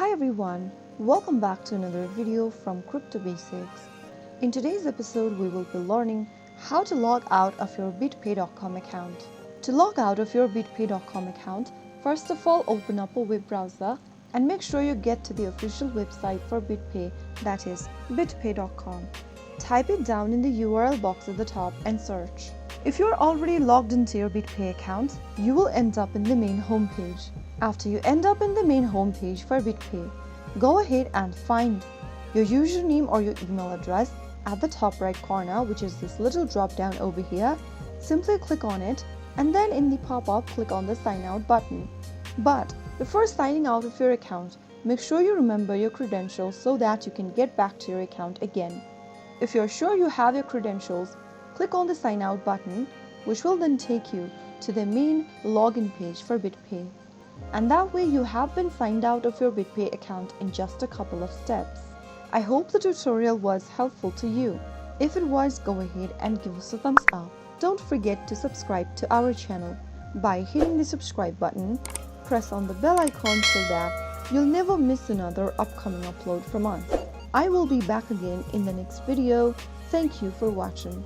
Hi everyone, welcome back to another video from Crypto Basics. In today's episode, we will be learning how to log out of your BitPay.com account. To log out of your BitPay.com account, first of all open up a web browser and make sure you get to the official website for BitPay, that is BitPay.com. Type it down in the URL box at the top and search. If you're already logged into your BitPay account, you will end up in the main homepage. After you end up in the main homepage for BitPay, go ahead and find your username or your email address at the top right corner, which is this little drop down over here. Simply click on it and then in the pop-up click on the sign out button. But before signing out of your account, make sure you remember your credentials so that you can get back to your account again. If you're sure you have your credentials, click on the sign out button, which will then take you to the main login page for BitPay. And that way you have been signed out of your BitPay account in just a couple of steps. I hope the tutorial was helpful to you. If it was, go ahead and give us a thumbs up. Don't forget to subscribe to our channel by hitting the subscribe button. Press on the bell icon so that you'll never miss another upcoming upload from us. I will be back again in the next video. Thank you for watching.